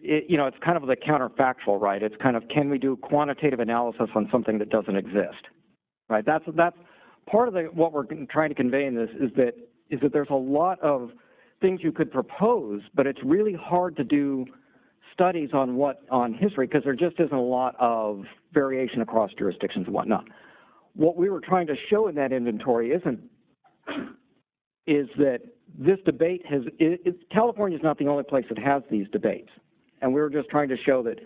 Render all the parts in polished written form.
it's kind of the counterfactual, right? It's kind of, can we do quantitative analysis on something that doesn't exist, right? That's part of what we're trying to convey in this is that there's a lot of things you could propose, but it's really hard to do studies on history because there just isn't a lot of variation across jurisdictions and whatnot. What we were trying to show in that inventory is that this debate California is not the only place that has these debates. And we were just trying to show that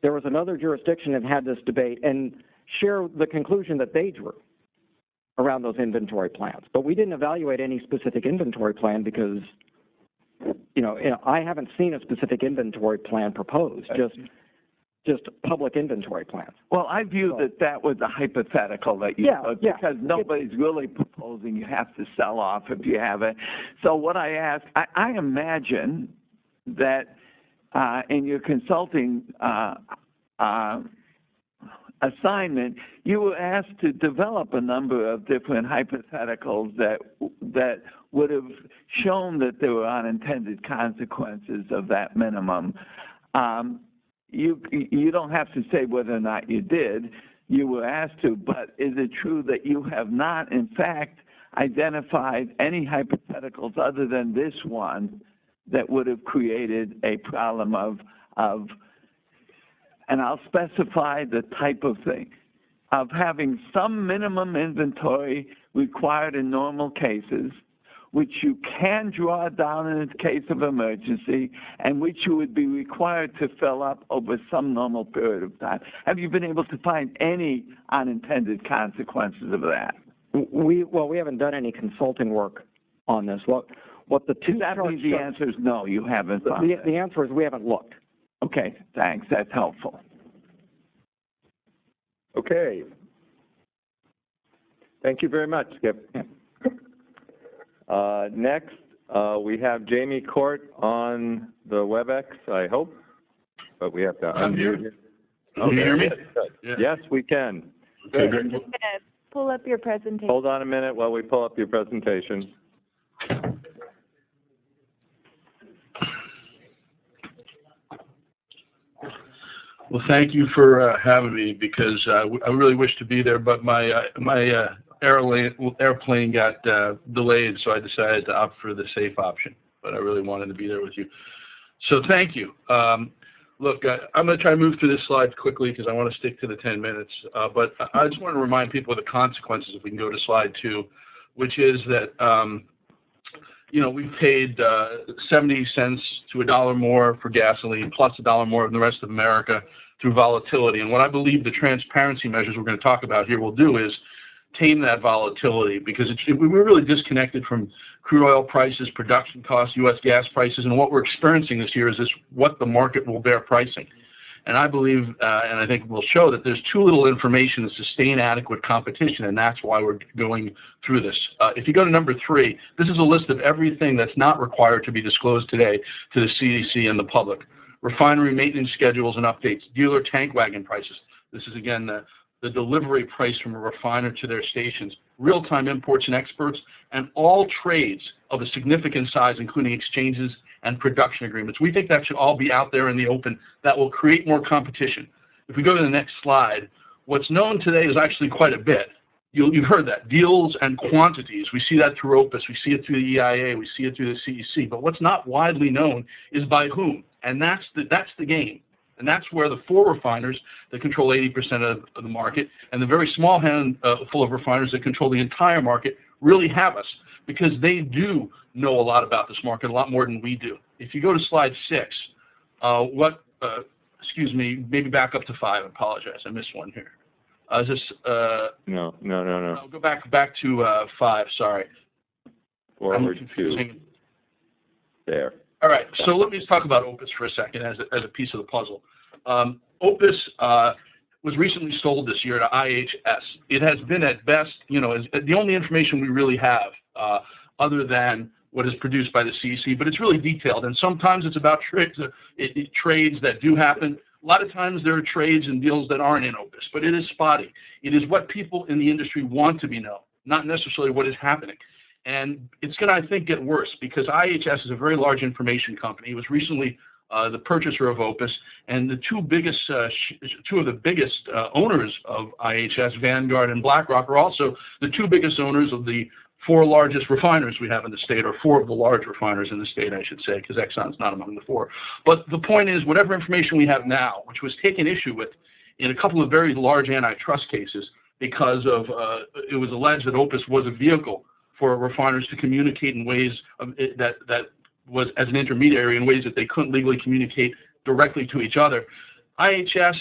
there was another jurisdiction that had this debate and share the conclusion that they drew around those inventory plans. But we didn't evaluate any specific inventory plan because, I haven't seen a specific inventory plan proposed, just public inventory plans. Well, I view that was a hypothetical that you took because nobody's really proposing you have to sell off if you have it. So what I ask, I imagine that in your consulting assignment, you were asked to develop a number of different hypotheticals that would have shown that there were unintended consequences of that minimum. You don't have to say whether or not you did. You were asked to, but is it true that you have not, in fact, identified any hypotheticals other than this one that would have created a problem of and I'll specify the type of thing, of having some minimum inventory required in normal cases, which you can draw down in a case of emergency, and which you would be required to fill up over some normal period of time. Have you been able to find any unintended consequences of that? We haven't done any consulting work on this. What the two that means the answer is no, you haven't. The answer is we haven't looked. Okay, thanks. That's helpful. Okay. Thank you very much, Skip. Next, we have Jamie Court on the WebEx, I hope, but we have to unmute you. Can you hear me? Yes, we can. Okay, great. Pull up your presentation. Hold on a minute while we pull up your presentation. Well, thank you for having me because I really wish to be there, but my airplane got delayed, so I decided to opt for the safe option. But I really wanted to be there with you. So thank you. Look, I'm going to try to move through this slide quickly because I want to stick to the 10 minutes. But I just want to remind people of the consequences if we can go to slide 2, which is that, we've paid 70 cents to $1 more for gasoline, plus $1 more than the rest of America through volatility. And what I believe the transparency measures we're going to talk about here will do is tame that volatility because we're really disconnected from crude oil prices, production costs, U.S. gas prices, and what we're experiencing this year is what the market will bear pricing. And I believe, and I think we'll show that there's too little information to sustain adequate competition, and that's why we're going through this. If you go to number 3, this is a list of everything that's not required to be disclosed today to the CDC and the public. Refinery maintenance schedules and updates, dealer tank wagon prices. This is, again, the delivery price from a refiner to their stations, real-time imports and exports, and all trades of a significant size, including exchanges and production agreements. We think that should all be out there in the open. That will create more competition. If we go to the next slide, what's known today is actually quite a bit. You've heard that, deals and quantities. We see that through OPIS. We see it through the EIA. We see it through the CEC. But what's not widely known is by whom. And that's the game. And that's where the 4 refiners that control 80% of the market and the very small handful of refiners that control the entire market really have us because they do know a lot about this market, a lot more than we do. If you go to slide 6, excuse me, maybe back up to 5. I apologize. I missed one here. Is this? No. I'll go back to 5. Sorry. Forward 2. There. All right. So let me just talk about OPIS for a second as a piece of the puzzle. OPIS was recently sold this year to IHS. It has been at best, the only information we really have other than what is produced by the CEC, but it's really detailed. And sometimes it's about trades that do happen. A lot of times there are trades and deals that aren't in OPIS, but it is spotty. It is what people in the industry want to be known, not necessarily what is happening. And it's going to, I think, get worse because IHS is a very large information company. It was recently the purchaser of Opus, and the two of the biggest owners of IHS, Vanguard and BlackRock, are also the two biggest owners of the four largest refiners we have in the state, or four of the large refiners in the state, I should say, because Exxon's not among the four. But the point is, whatever information we have now, which was taken issue with in a couple of very large antitrust cases, because of it was alleged that Opus was a vehicle for refiners to communicate in ways that was as an intermediary in ways that they couldn't legally communicate directly to each other. IHS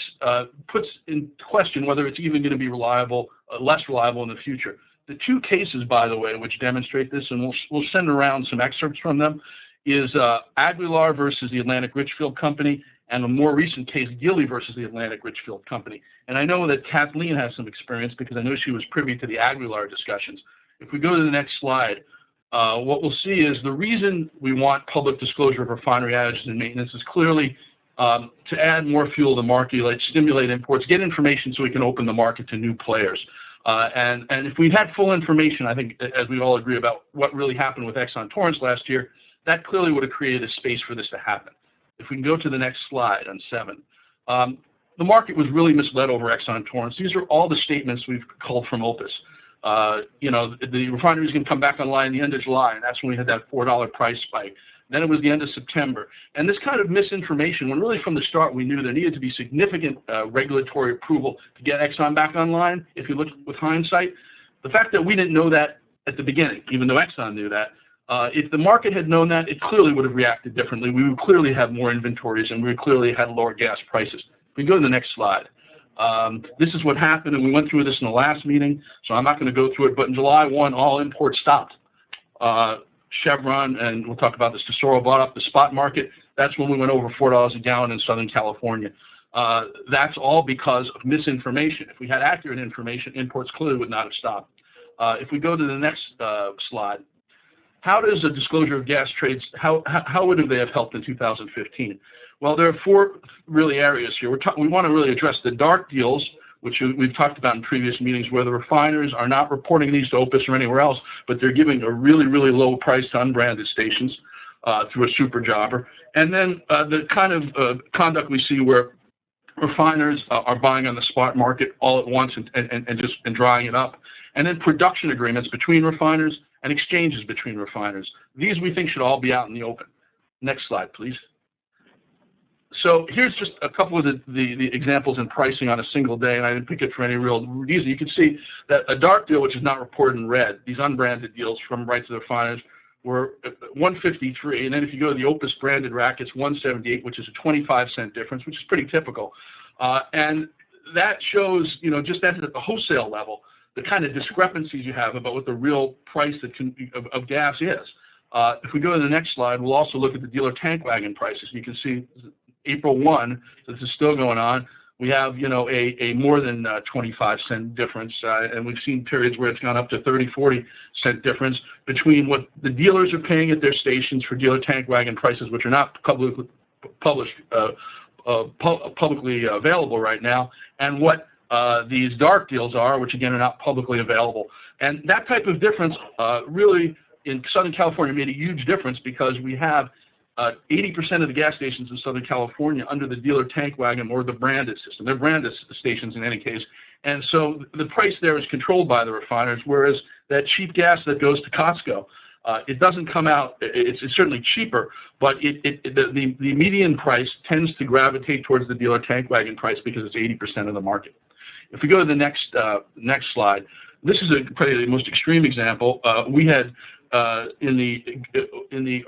puts in question whether it's even going to be reliable, less reliable in the future. The two cases, by the way, which demonstrate this, and we'll send around some excerpts from them, is Aguilar versus the Atlantic Richfield Company, and a more recent case, Gilly versus the Atlantic Richfield Company. And I know that Kathleen has some experience because I know she was privy to the Aguilar discussions. If we go to the next slide, what we'll see is the reason we want public disclosure of refinery outages and maintenance is clearly to add more fuel to the market, stimulate imports, get information so we can open the market to new players. And if we had full information, I think, as we all agree about what really happened with Exxon Torrance last year, that clearly would have created a space for this to happen. If we can go to the next slide on 7. The market was really misled over Exxon Torrance. These are all the statements we've culled from Opus. The refinery is going to come back online the end of July, and that's when we had that $4 price spike. Then it was the end of September. And this kind of misinformation, when really from the start we knew there needed to be significant regulatory approval to get Exxon back online, if you look with hindsight, the fact that we didn't know that at the beginning, even though Exxon knew that, if the market had known that, it clearly would have reacted differently. We would clearly have more inventories, and we would clearly have lower gas prices. If we go to the next slide. This is what happened, and we went through this in the last meeting, so I'm not going to go through it, but in July 1, all imports stopped. Chevron, and we'll talk about this, Tesoro bought up the spot market. That's when we went over $4 a gallon in Southern California. That's all because of misinformation. If we had accurate information, imports clearly would not have stopped. If we go to the next slide, how does a disclosure of gas trades, how would they have helped in 2015? Well, there are four really areas here. We want to really address the dark deals, which we've talked about in previous meetings, where the refiners are not reporting these to Opus or anywhere else, but they're giving a really, really low price to unbranded stations through a super jobber. And then the kind of conduct we see where refiners are buying on the spot market all at once and drying it up. And then production agreements between refiners and exchanges between refiners. These we think should all be out in the open. Next slide, please. So here's just a couple of the examples in pricing on a single day, and I didn't pick it for any real reason. You can see that a dark deal, which is not reported in red, these unbranded deals from right to the refiners, were $1.53, and then if you go to the Opus branded rack, it's $1.78, which is a 25-cent difference, which is pretty typical. And that shows, just at the wholesale level, the kind of discrepancies you have about what the real price of gas is. If we go to the next slide, we'll also look at the dealer tank wagon prices. You can see April 1, so this is still going on. We have, a more than 25-cent difference, and we've seen periods where it's gone up to 40 cent difference between what the dealers are paying at their stations for dealer tank wagon prices, which are not publicly available right now, and what these dark deals are, which again are not publicly available. And that type of difference really in Southern California made a huge difference because we have 80% of the gas stations in Southern California under the dealer tank wagon or the branded system. They're branded stations in any case. And so the price there is controlled by the refiners, whereas that cheap gas that goes to Costco, it doesn't come out, it's certainly cheaper, but the median price tends to gravitate towards the dealer tank wagon price because it's 80% of the market. If we go to the next slide, this is probably the most extreme example. We had in the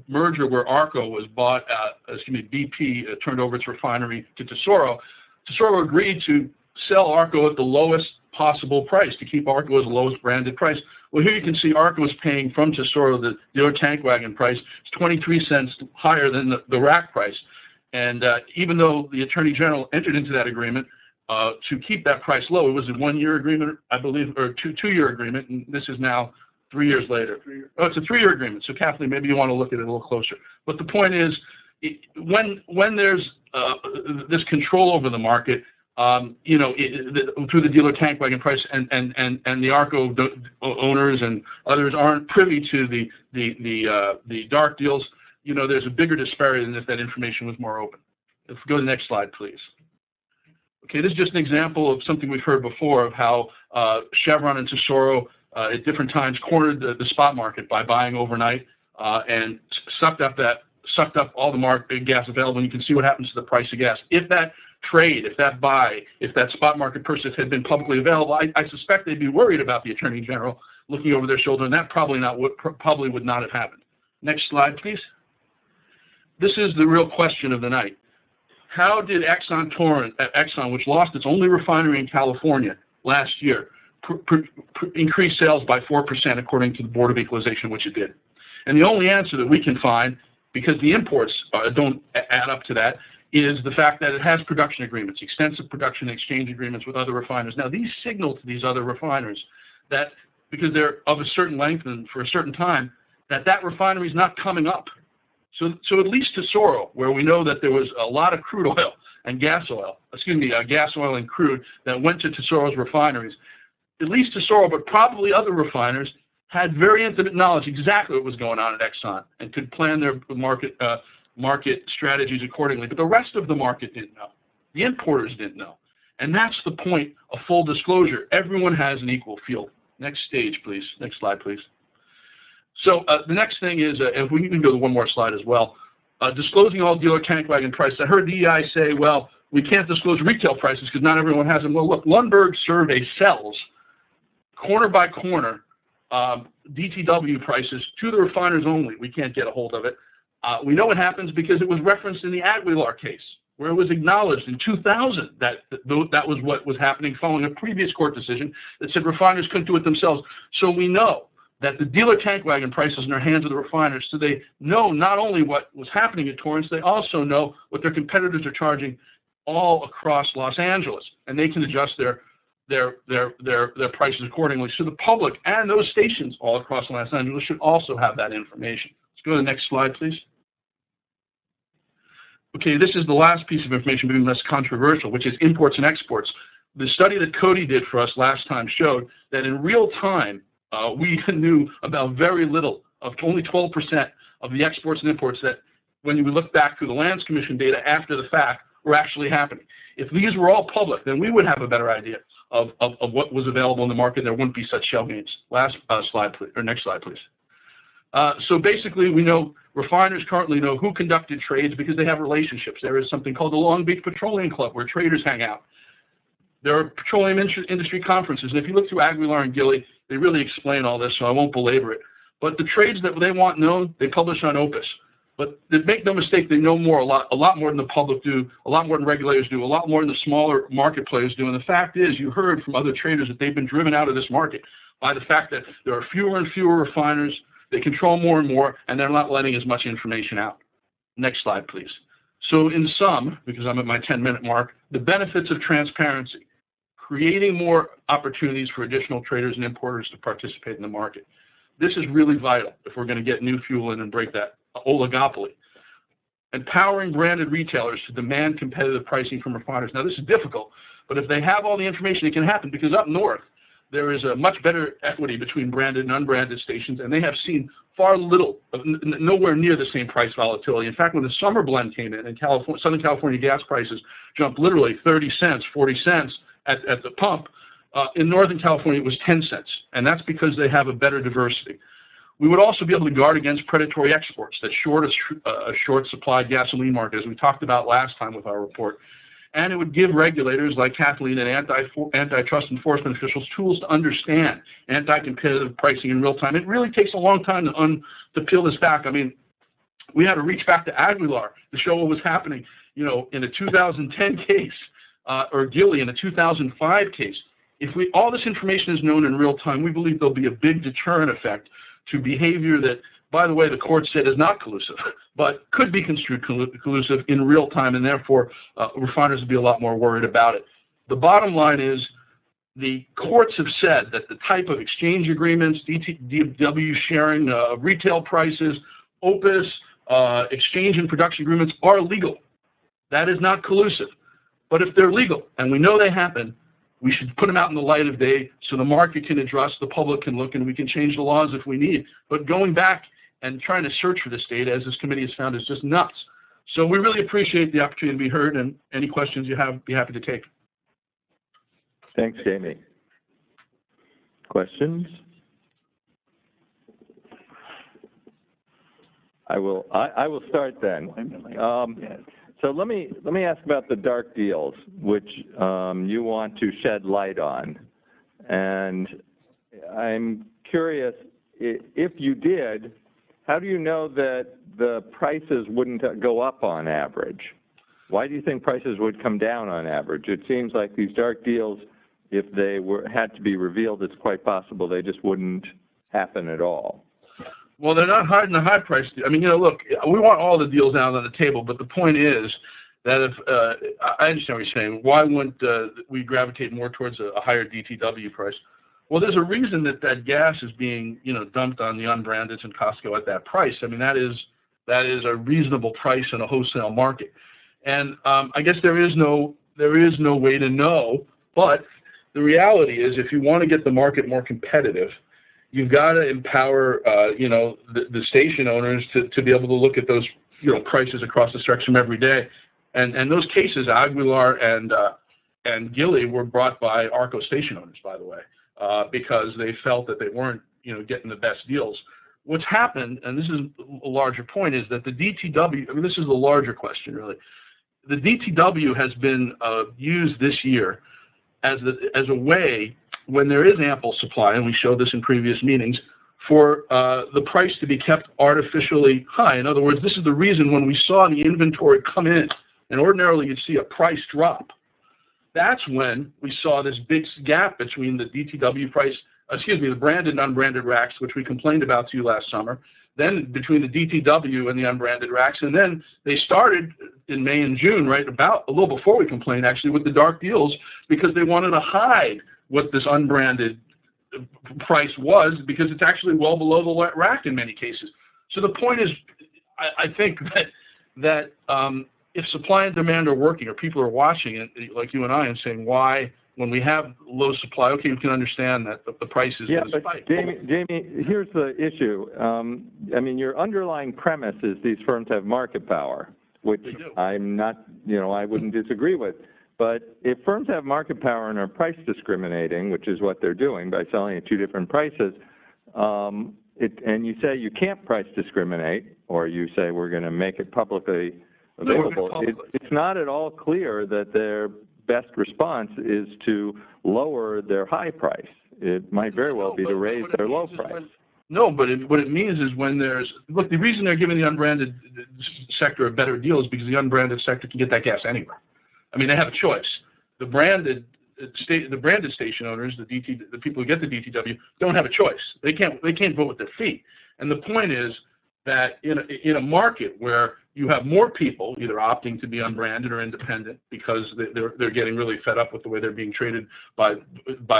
merger where ARCO was bought, BP turned over its refinery to Tesoro. Tesoro agreed to sell ARCO at the lowest possible price, to keep ARCO as the lowest branded price. Well, here you can see ARCO is paying from Tesoro the dealer tank wagon price. It's 23 cents higher than the rack price. And even though the Attorney General entered into that agreement to keep that price low, it was a 1-year agreement, I believe, or two-year agreement, and this is now 3 years later. Oh, it's a 3-year agreement. So, Kathleen, maybe you want to look at it a little closer. But the point is, when there's this control over the market, through the dealer tank wagon price, and the ARCO owners and others aren't privy to the dark deals, you know, there's a bigger disparity than if that information was more open. If we go to the next slide, please. Okay, this is just an example of something we've heard before of how Chevron and Tesoro at different times cornered the spot market by buying overnight and sucked up all the gas available, and you can see what happens to the price of gas. If that trade, if that spot market purchase had been publicly available, I suspect they'd be worried about the Attorney General looking over their shoulder, and that probably would not have happened. Next slide, please. This is the real question of the night. How did Exxon, which lost its only refinery in California last year, increase sales by 4% according to the Board of Equalization, which it did? And the only answer that we can find, because the imports don't add up to that, is the fact that it has production agreements, extensive production and exchange agreements with other refiners. Now, these signal to these other refiners that, because they're of a certain length and for a certain time, that refinery is not coming up. So at least Tesoro, where we know that there was a lot of crude oil and gas oil and crude that went to Tesoro's refineries, at least Tesoro, but probably other refiners, had very intimate knowledge exactly what was going on at Exxon and could plan their market strategies accordingly. But the rest of the market didn't know. The importers didn't know. And that's the point of full disclosure. Everyone has an equal field. Next stage, please. Next slide, please. So the next thing is, if we can go to one more slide as well, disclosing all dealer tank wagon prices. I heard the EI say, well, we can't disclose retail prices because not everyone has them. Well, look, Lundberg survey sells corner by corner DTW prices to the refiners only. We can't get a hold of it. We know it happens because it was referenced in the Aguilar case, where it was acknowledged in 2000 that was what was happening following a previous court decision that said refiners couldn't do it themselves. So we know that the dealer tank wagon prices in their hands of the refiners, so they know not only what was happening at Torrance, they also know what their competitors are charging all across Los Angeles, and they can adjust their prices accordingly. So the public and those stations all across Los Angeles should also have that information. Let's go to the next slide, please. Okay, this is the last piece of information, being less controversial, which is imports and exports. The study that Cody did for us last time showed that in real time, we knew about very little, of only 12% of the exports and imports that, when you look back through the Lands Commission data after the fact, were actually happening. If these were all public, then we would have a better idea of what was available in the market. There wouldn't be such shell games. Last slide, please, or next slide, please. So basically, we know refiners currently know who conducted trades because they have relationships. There is something called the Long Beach Petroleum Club where traders hang out. There are petroleum industry conferences, and if you look through Aguilar and Gilley, they really explain all this, so I won't belabor it. But the trades that they want known, they publish on Opus. But make no mistake, they know more, a lot more than the public do, a lot more than regulators do, a lot more than the smaller market players do. And the fact is, you heard from other traders that they've been driven out of this market by the fact that there are fewer and fewer refiners, they control more and more, and they're not letting as much information out. Next slide, please. So in sum, because I'm at my 10-minute mark, the benefits of transparency: creating more opportunities for additional traders and importers to participate in the market. This is really vital if we're going to get new fuel in and break that oligopoly. Empowering branded retailers to demand competitive pricing from refiners. Now, this is difficult, but if they have all the information, it can happen, because up north, there is a much better equity between branded and unbranded stations, and they have seen far little, nowhere near the same price volatility. In fact, when the summer blend came in and Southern California gas prices jumped literally 30 cents, 40 cents at the pump, in Northern California it was 10 cents, and that's because they have a better diversity. We would also be able to guard against predatory exports that short a short-supplied gasoline market, as we talked about last time with our report. And it would give regulators like Kathleen and antitrust enforcement officials tools to understand anti-competitive pricing in real time. It really takes a long time to peel this back. I mean, we had to reach back to Aguilar to show what was happening, you know, in a 2010 case, or Gilley in a 2005 case. If all this information is known in real time, we believe there'll be a big deterrent effect to behavior that, by the way, the court said is not collusive, but could be construed collusive in real time, and therefore refiners would be a lot more worried about it. The bottom line is, the courts have said that the type of exchange agreements, DTW sharing of retail prices, Opus, exchange and production agreements are legal. That is not collusive. But if they're legal, and we know they happen, we should put them out in the light of day so the market can adjust, the public can look, and we can change the laws if we need. But going back and trying to search for this data, as this committee has found, is just nuts. So we really appreciate the opportunity to be heard, and any questions you have, be happy to take. Thanks, Jamie. Questions? I will start then. So let me ask about the dark deals, which you want to shed light on. And I'm curious, if you did, how do you know that the prices wouldn't go up on average? Why do you think prices would come down on average? It seems like these dark deals, if they had to be revealed, it's quite possible they just wouldn't happen at all. Well, they're not hiding the high price. I mean, look, we want all the deals out on the table, but the point is that if, I understand what you're saying, why wouldn't we gravitate more towards a higher DTW price? Well, there's a reason that gas is being, dumped on the unbrandeds and Costco at that price. I mean, that is a reasonable price in a wholesale market. And I guess there is no way to know, but the reality is if you want to get the market more competitive, you've got to empower, the station owners to be able to look at those, prices across the spectrum every day. And those cases, Aguilar and Gilly, were brought by ARCO station owners, by the way, because they felt that they weren't, getting the best deals. What's happened, and this is a larger point, is that the DTW, I mean, this is the larger question, really. The DTW has been used this year as a way, when there is ample supply, and we showed this in previous meetings, for the price to be kept artificially high. In other words, this is the reason when we saw the inventory come in, and ordinarily you'd see a price drop. That's when we saw this big gap between the DTW price, the branded and unbranded racks, which we complained about to you last summer, then between the DTW and the unbranded racks, and then they started in May and June, right, about a little before we complained, actually, with the dark deals, because they wanted to hide what this unbranded price was, because it's actually well below the rack in many cases. So the point is, I think that if supply and demand are working, or people are watching it, like you and I, and saying, why, when we have low supply, okay, we can understand that the price is going to spike. Jamie, here's the issue. I mean, your underlying premise is these firms have market power, which I'm not, I wouldn't disagree with. But if firms have market power and are price discriminating, which is what they're doing by selling at two different prices, and you say you can't price discriminate, or you say we're going to make it publicly available, it's not at all clear that their best response is to lower their high price. It might very well be to raise their low price. No, but what it means is when there's, look, the reason they're giving the unbranded sector a better deal is because the unbranded sector can get that gas anywhere. I mean, they have a choice. The branded station owners, the people who get the DTW, don't have a choice. They can't vote with their feet. And the point is that in a market where you have more people either opting to be unbranded or independent because they're getting really fed up with the way they're being traded by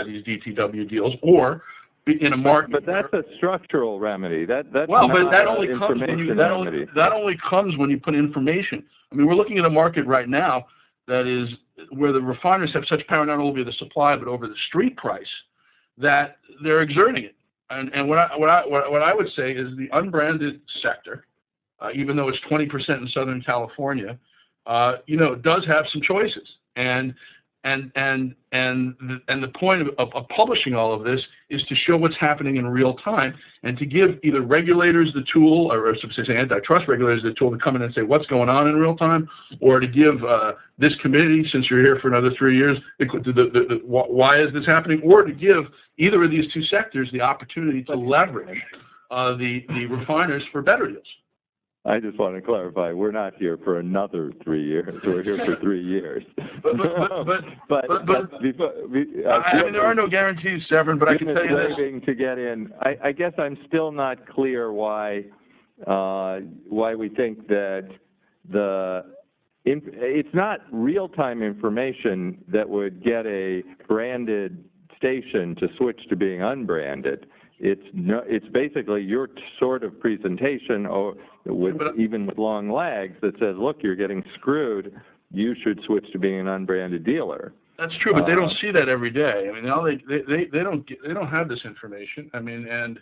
these DTW deals, or in a market. But that's a structural remedy. That's well, not but that only comes remedy. That only comes when you put information. I mean, we're looking at a market right now that is where the refiners have such power not only over the supply but over the street price that they're exerting it. And what I would say is the unbranded sector, even though it's 20% in Southern California, does have some choices. And the point of publishing all of this is to show what's happening in real time and to give either regulators the tool, or say antitrust regulators the tool to come in and say what's going on in real time, or to give this committee, since you're here for another 3 years, why is this happening, or to give either of these two sectors the opportunity to leverage the refiners for better deals. I just want to clarify, we're not here for another 3 years. We're here for 3 years. But I mean, there are no guarantees, Severin, but I can tell you this. To get in, I guess I'm still not clear why we think that it's not real-time information that would get a branded station to switch to being unbranded. It's basically your sort of presentation, or even with long lags, that says, look, you're getting screwed. You should switch to being an unbranded dealer. That's true, but they don't see that every day. I mean, they don't have this information. I mean, and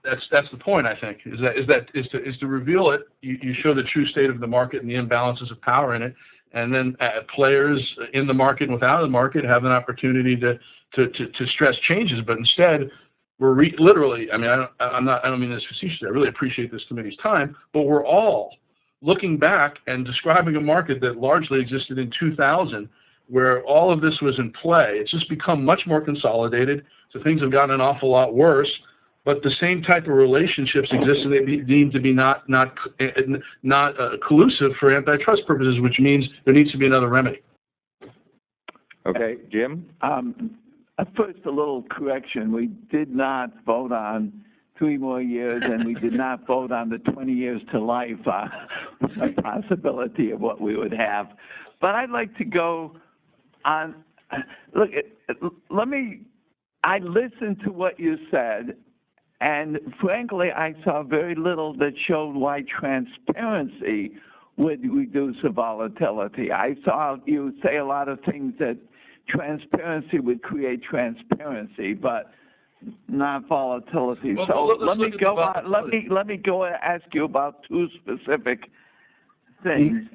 That's the point, I think, is to reveal it. You show the true state of the market and the imbalances of power in it, and then players in the market and without the market have an opportunity to stress changes. But instead, we're literally. I mean, I don't mean this facetiously. I really appreciate this committee's time, but we're all looking back and describing a market that largely existed in 2000, where all of this was in play. It's just become much more consolidated, so things have gotten an awful lot worse. But the same type of relationships exist, and they deemed to be not collusive for antitrust purposes, which means there needs to be another remedy. Okay, Jim? First, a little correction. We did not vote on 3 more years, and we did not vote on the 20 years to life possibility of what we would have. But I'd like to go on. Look, I listened to what you said. And frankly, I saw very little that showed why transparency would reduce the volatility. I saw you say a lot of things that transparency would create transparency, but not volatility. Well, so let me go on. Let me go and ask you about 2 specific things.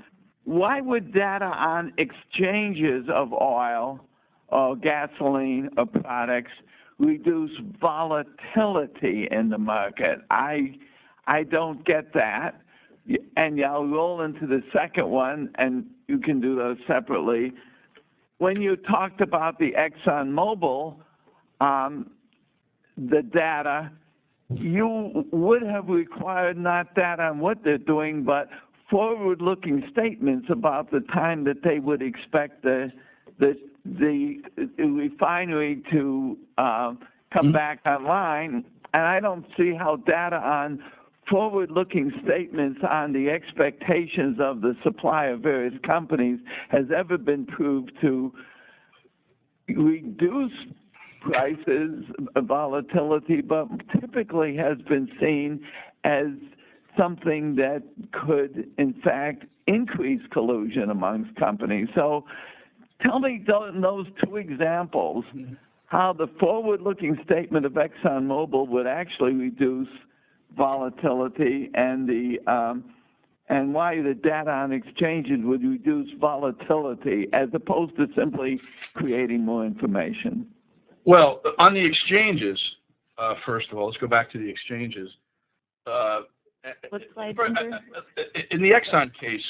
Why would data on exchanges of oil or gasoline or products reduce volatility in the market? I don't get that. And I'll roll into the second one, and you can do those separately. When you talked about the ExxonMobil, the data, you would have required not data on what they're doing, but forward-looking statements about the time that they would expect the refinery to come back online. And I don't see how data on forward-looking statements on the expectations of the supply of various companies has ever been proved to reduce prices, volatility, but typically has been seen as something that could, in fact, increase collusion amongst companies. So tell me in those 2 examples how the forward-looking statement of ExxonMobil would actually reduce volatility and why the data on exchanges would reduce volatility as opposed to simply creating more information. Well, on the exchanges, first of all, let's go back to the exchanges. What slide number? In the Exxon case,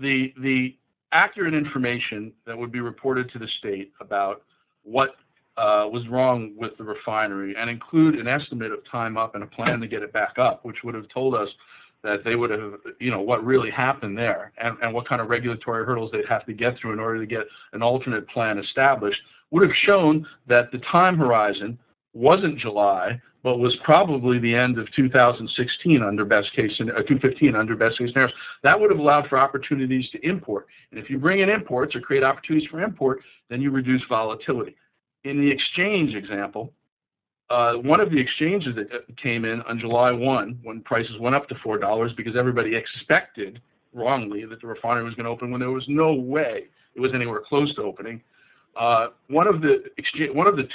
the accurate information that would be reported to the state about what was wrong with the refinery and include an estimate of time up and a plan to get it back up, which would have told us that they would have, what really happened there and what kind of regulatory hurdles they'd have to get through in order to get an alternate plan established, would have shown that the time horizon wasn't July, but was probably the end of 2016 under best case, 2015 under best case scenarios. That would have allowed for opportunities to import. And if you bring in imports or create opportunities for import, then you reduce volatility. In the exchange example, one of the exchanges that came in on July 1 when prices went up to $4 because everybody expected wrongly that the refinery was going to open when there was no way it was anywhere close to opening. One of the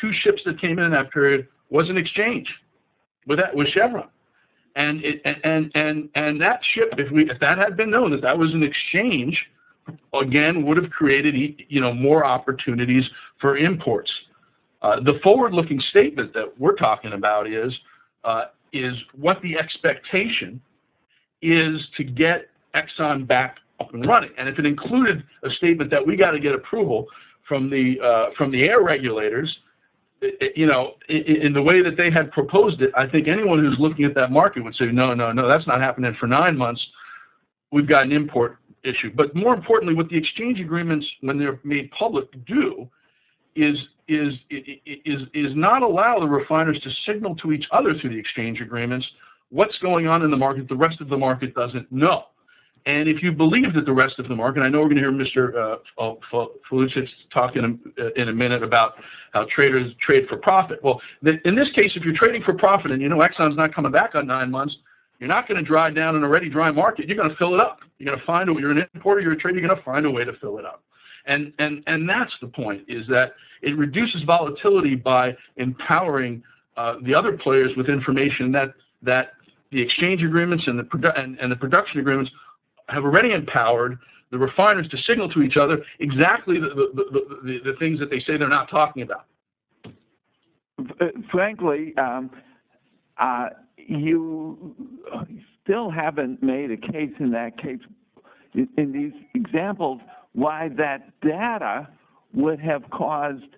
2 ships that came in that period was an exchange with Chevron, and that ship, if that had been known that was an exchange, again would have created more opportunities for imports. The forward-looking statement that we're talking about is what the expectation is to get Exxon back up and running, and if it included a statement that we got to get approval from the air regulators, in the way that they had proposed it, I think anyone who's looking at that market would say, no, that's not happening for 9 months. We've got an import issue. But more importantly, what the exchange agreements, when they're made public, do is not allow the refiners to signal to each other through the exchange agreements what's going on in the market the rest of the market doesn't know. And if you believe that the rest of the market, I know we're going to hear Mr. Falucich talk in a minute about how traders trade for profit. Well, in this case, if you're trading for profit and Exxon's not coming back on 9 months, you're not going to dry down an already dry market. You're going to fill it up. You're going to find a way. You're an importer, you're a trader, you're going to find a way to fill it up. And that's the point, is that it reduces volatility by empowering the other players with information that the exchange agreements and the production agreements have already empowered the refiners to signal to each other exactly the things that they say they're not talking about. Frankly, you still haven't made a case in that case, in these examples, why that data would have caused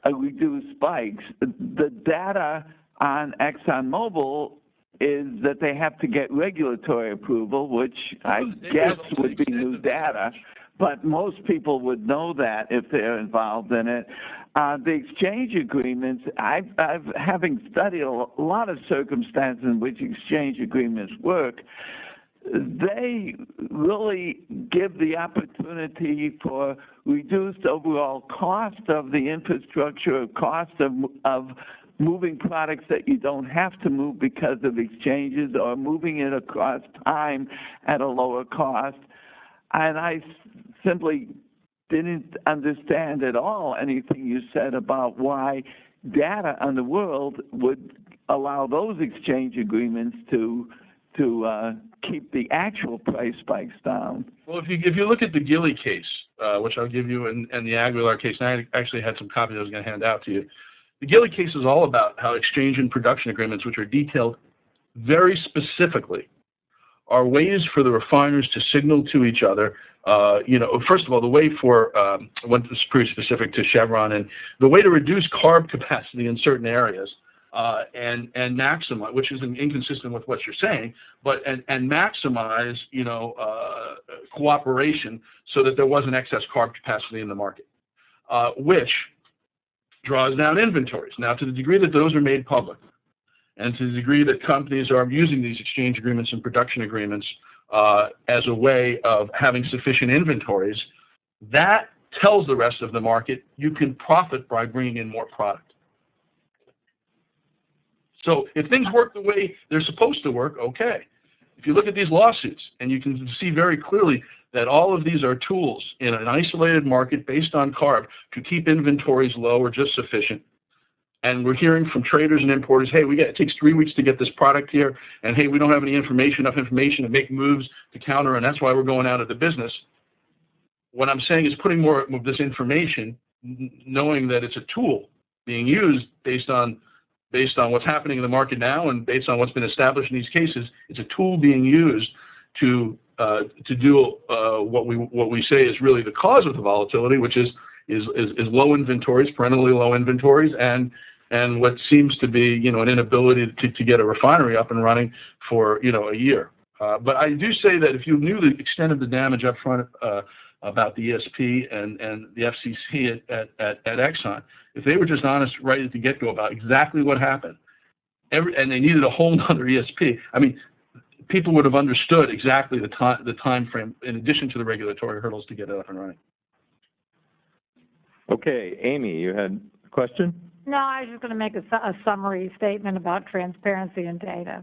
a reduced spikes. The data on ExxonMobil is that they have to get regulatory approval, which I guess would be new data, but most people would know that if they're involved in it. The exchange agreements, having studied a lot of circumstances in which exchange agreements work, they really give the opportunity for reduced overall cost of the infrastructure, cost of moving products that you don't have to move because of exchanges, or moving it across time at a lower cost. And I simply didn't understand at all anything you said about why data on the world would allow those exchange agreements to keep the actual price spikes down. Well, if you look at the Gilly case, which I'll give you, and the Aguilar case, and I actually had some copies I was going to hand out to you. The Gilly case is all about how exchange and production agreements, which are detailed very specifically, are ways for the refiners to signal to each other. First of all, the way for one is pretty specific to Chevron, and the way to reduce carb capacity in certain areas and maximize, which is inconsistent with what you're saying, but and maximize cooperation so that there wasn't excess carb capacity in the market, which draws down inventories. Now, to the degree that those are made public, and to the degree that companies are using these exchange agreements and production agreements as a way of having sufficient inventories, that tells the rest of the market you can profit by bringing in more product. So if things work the way they're supposed to work, okay. If you look at these lawsuits, and you can see very clearly that all of these are tools in an isolated market based on carb to keep inventories low or just sufficient. And we're hearing from traders and importers, hey, it takes 3 weeks to get this product here, and hey, we don't have enough information to make moves to counter, and that's why we're going out of the business. What I'm saying is putting more of this information, knowing that it's a tool being used based on what's happening in the market now and based on what's been established in these cases, it's a tool being used to do what we say is really the cause of the volatility, which is low inventories, perennially low inventories, and what seems to be an inability to get a refinery up and running for a year. But I do say that if you knew the extent of the damage up front about the ESP and the FCC at Exxon, if they were just honest right at the get-go about exactly what happened, and they needed a whole other ESP, I mean, people would have understood exactly the time frame in addition to the regulatory hurdles to get it up and running. Okay, Amy, you had a question? No, I was just going to make a summary statement about transparency and data.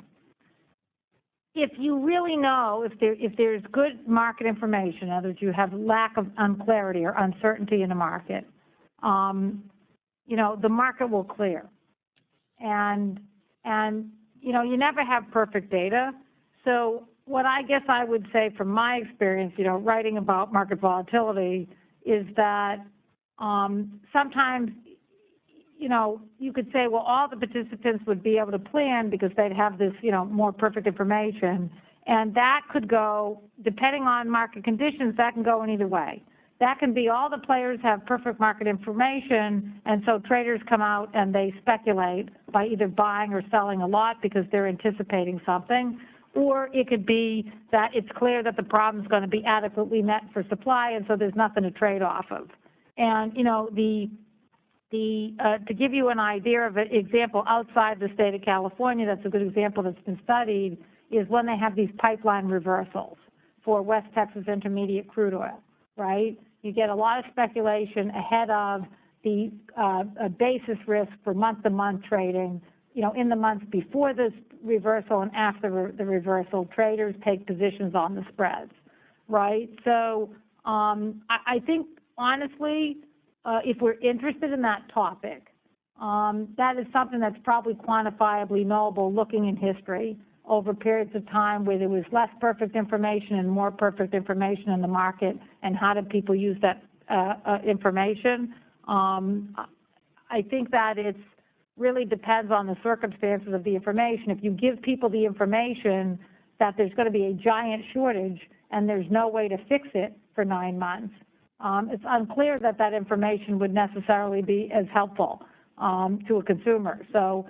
If you really know, if there's good market information, in other words, you have lack of unclarity or uncertainty in the market, the market will clear. And you never have perfect data. So what I guess I would say from my experience, writing about market volatility, is that sometimes, you could say, well, all the participants would be able to plan because they'd have this, more perfect information. And that could go, depending on market conditions, that can go in either way. That can be all the players have perfect market information, and so traders come out and they speculate by either buying or selling a lot because they're anticipating something. Or it could be that it's clear that the problem is going to be adequately met for supply, and so there's nothing to trade off of. And, to give you an idea of an example outside the state of California, that's a good example that's been studied, is when they have these pipeline reversals for West Texas Intermediate crude oil, right? You get a lot of speculation ahead of the basis risk for month-to-month trading. In the months before this reversal and after the reversal, traders take positions on the spreads, right? So I think, honestly, if we're interested in that topic, that is something that's probably quantifiably knowable looking in history over periods of time where there was less perfect information and more perfect information in the market, and how did people use that information. I think that it's really depends on the circumstances of the information. If you give people the information that there's going to be a giant shortage and there's no way to fix it for 9 months, it's unclear that that information would necessarily be as helpful to a consumer. So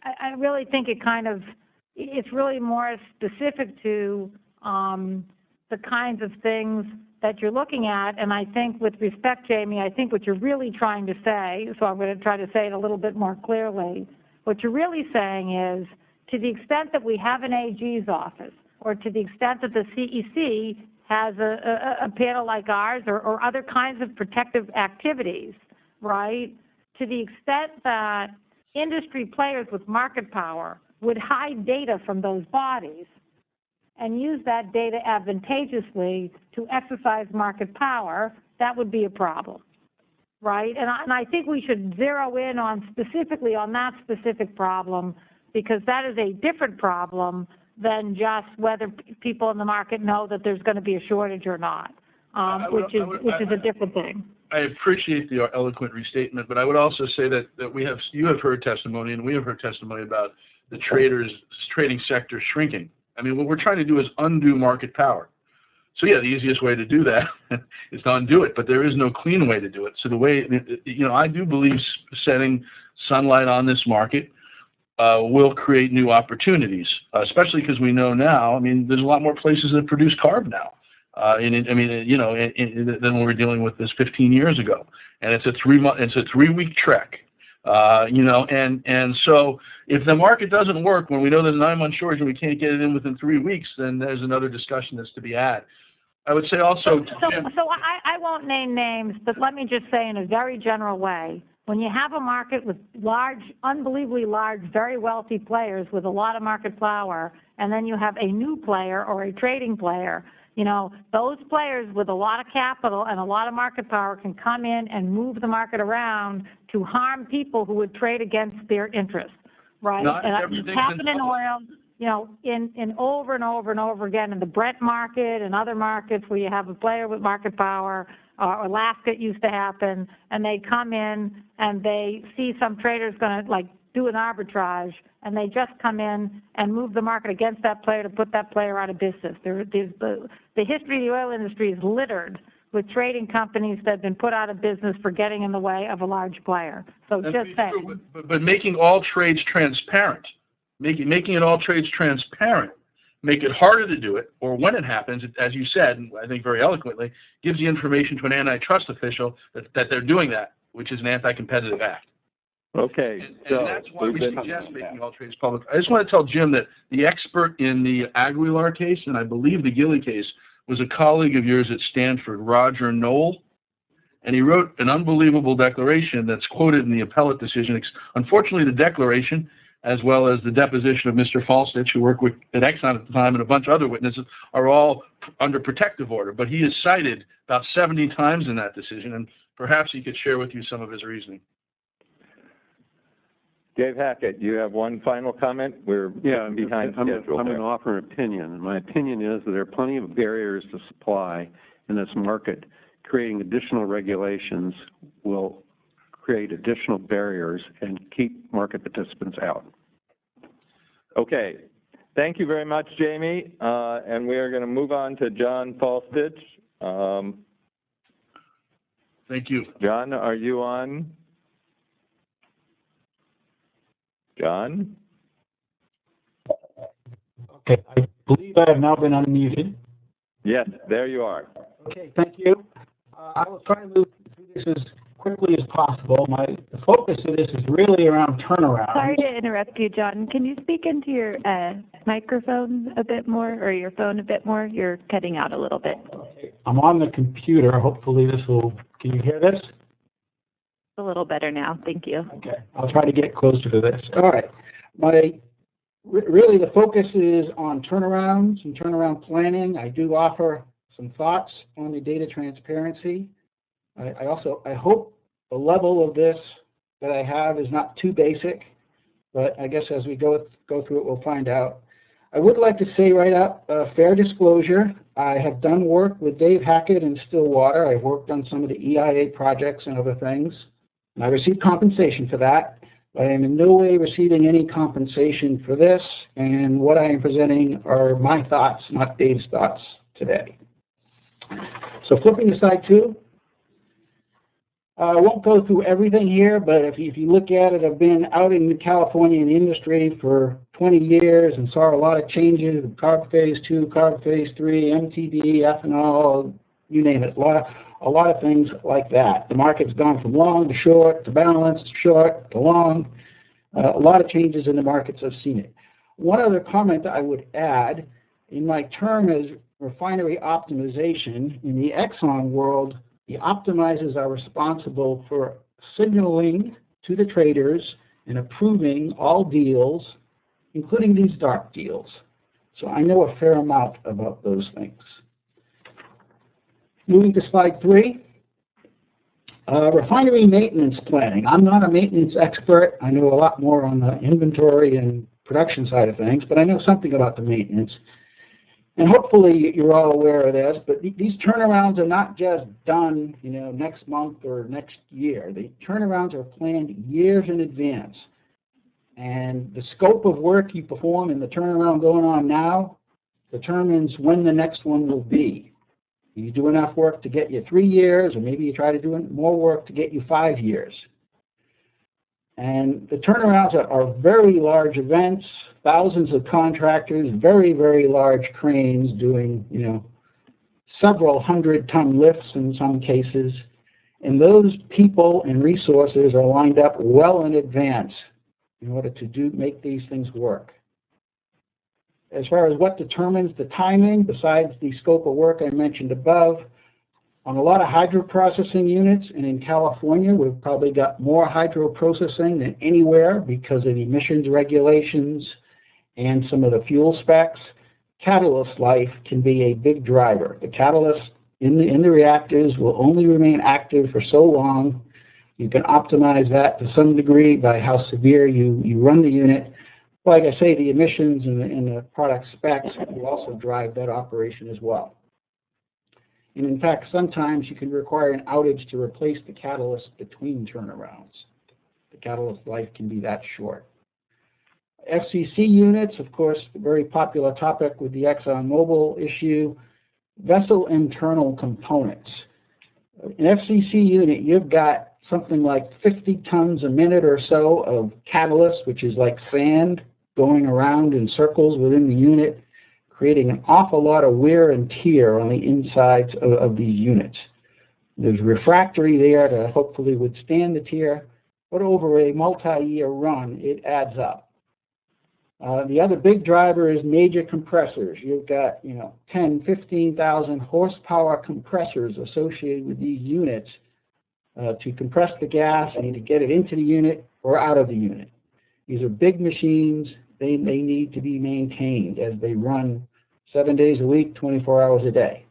I really think it's really more specific to the kinds of things that you're looking at. And I think with respect, Jamie, I think what you're really trying to say, so I'm going to try to say it a little bit more clearly, what you're really saying is, to the extent that we have an AG's office, or to the extent that the CEC has a panel like ours, or other kinds of protective activities, right, to the extent that industry players with market power would hide data from those bodies and use that data advantageously to exercise market power, that would be a problem, right? And I think we should zero in on specifically on that specific problem, because that is a different problem than just whether people in the market know that there's going to be a shortage or not, which is a different thing. I appreciate the eloquent restatement, but I would also say that you have heard testimony, and we have heard testimony about the trading sector shrinking. I mean, what we're trying to do is undo market power. So yeah, the easiest way to do that is to undo it, but there is no clean way to do it. So the way, I do believe setting sunlight on this market will create new opportunities, especially because we know now, I mean, there's a lot more places that produce carb now. Than we were dealing with this 15 years ago. And it's a 3-week trek. And so if the market doesn't work when we know there's a 9-month shortage and we can't get it in within 3 weeks, then there's another discussion that's to be had. I would say also... So I won't name names, but let me just say in a very general way, when you have a market with large, unbelievably large, very wealthy players with a lot of market power, and then you have a new player or a trading player, those players with a lot of capital and a lot of market power can come in and move the market around to harm people who would trade against their interests, right? And it's happened in oil, in over and over and over again in the Brent market and other markets where you have a player with market power. Alaska, it used to happen, and they come in and they see some traders going to do an arbitrage, and they just come in and move the market against that player to put that player out of business. The history of the oil industry is littered with trading companies that have been put out of business for getting in the way of a large player. So that's just saying. But making all trades transparent, making it all trades transparent, make it harder to do it, or when it happens, as you said, and I think very eloquently, gives the information to an antitrust official that they're doing that, which is an anti-competitive act. Okay. And that's why we suggest making all trades public. I just want to tell Jim that the expert in the Aguilar case, and I believe the Gilley case, was a colleague of yours at Stanford, Roger Knoll, and he wrote an unbelievable declaration that's quoted in the appellate decision. Unfortunately, the declaration, as well as the deposition of Mr. Falstich, who worked at Exxon at the time, and a bunch of other witnesses, are all under protective order. But he is cited about 70 times in that decision, and perhaps he could share with you some of his reasoning. Dave Hackett, you have one final comment? We're behind schedule. I'm going to offer an opinion. And my opinion is that there are plenty of barriers to supply in this market. Creating additional regulations will create additional barriers and keep market participants out. Okay. Thank you very much, Jamie. And we are going to move on to John Falstich. Thank you. John, are you on? John? Okay, I believe I have now been unmuted. Yes, there you are. Okay, thank you. I will try to move through this as quickly as possible. The focus of this is really around turnaround. Sorry to interrupt you, John. Can you speak into your microphone a bit more, or your phone a bit more? You're cutting out a little bit. Okay. I'm on the computer. Hopefully this will, can you hear this? A little better now. Thank you. Okay. I'll try to get closer to this. All right. Really the focus is on turnarounds and turnaround planning. I do offer some thoughts on the data transparency. I hope the level of this that I have is not too basic, but I guess as we go through it, we'll find out. I would like to say right up, fair disclosure, I have done work with Dave Hackett in Stillwater. I've worked on some of the EIA projects and other things, and I received compensation for that. I am in no way receiving any compensation for this, and what I am presenting are my thoughts, not Dave's thoughts today. So flipping to slide 2. I won't go through everything here, but if you look at it, I've been out in the Californian industry for 20 years and saw a lot of changes, carb phase 2, carb phase 3, MTD, ethanol, you name it, a lot of things like that. The market's gone from long to short, to balanced, short to long. A lot of changes in the markets, I've seen it. One other comment I would add, in my term as refinery optimization, in the Exxon world, the optimizers are responsible for signaling to the traders and approving all deals, including these dark deals. So I know a fair amount about those things. Moving to slide 3, refinery maintenance planning. I'm not a maintenance expert. I know a lot more on the inventory and production side of things, but I know something about the maintenance. And hopefully you're all aware of this, but these turnarounds are not just done, next month or next year. The turnarounds are planned years in advance. And the scope of work you perform in the turnaround going on now determines when the next one will be. You do enough work to get you 3 years, or maybe you try to do more work to get you 5 years. And the turnarounds are very large events, thousands of contractors, very, very large cranes doing, several 100-ton lifts in some cases. And those people and resources are lined up well in advance in order to make these things work. As far as what determines the timing, besides the scope of work I mentioned above, on a lot of hydroprocessing units, and in California, we've probably got more hydroprocessing than anywhere because of emissions regulations and some of the fuel specs. Catalyst life can be a big driver. The catalyst in the reactors will only remain active for so long. You can optimize that to some degree by how severe you run the unit. Like I say, the emissions and the product specs will also drive that operation as well. And in fact, sometimes you can require an outage to replace the catalyst between turnarounds. The catalyst life can be that short. FCC units, of course, a very popular topic with the ExxonMobil issue. Vessel internal components. An FCC unit, you've got something like 50 tons a minute or so of catalyst, which is like sand, going around in circles within the unit, creating an awful lot of wear and tear on the insides of these units. There's refractory there to hopefully withstand the tear, but over a multi-year run, it adds up. The other big driver is major compressors. You've got 10, 15,000 horsepower compressors associated with these units to compress the gas and to get it into the unit or out of the unit. These are big machines. They need to be maintained as they run 7 days a week, 24 hours a day.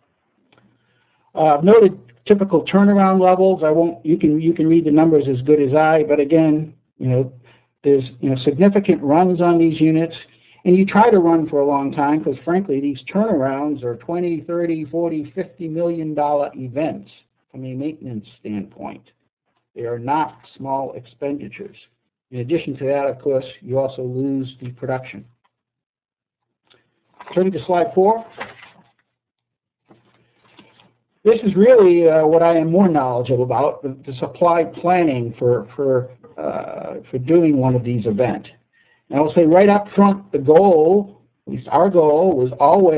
I've noted typical turnaround levels. You can read the numbers as good as I, but again, there's significant runs on these units, and you try to run for a long time because frankly these turnarounds are $20, $30, $40, $50 million events from a maintenance standpoint. They are not small expenditures. In addition to that, of course, you also lose the production. Turning to slide 4. This is really what I am more knowledgeable about, the supply planning for doing one of these events. And I will say right up front, the goal, at least our goal, was always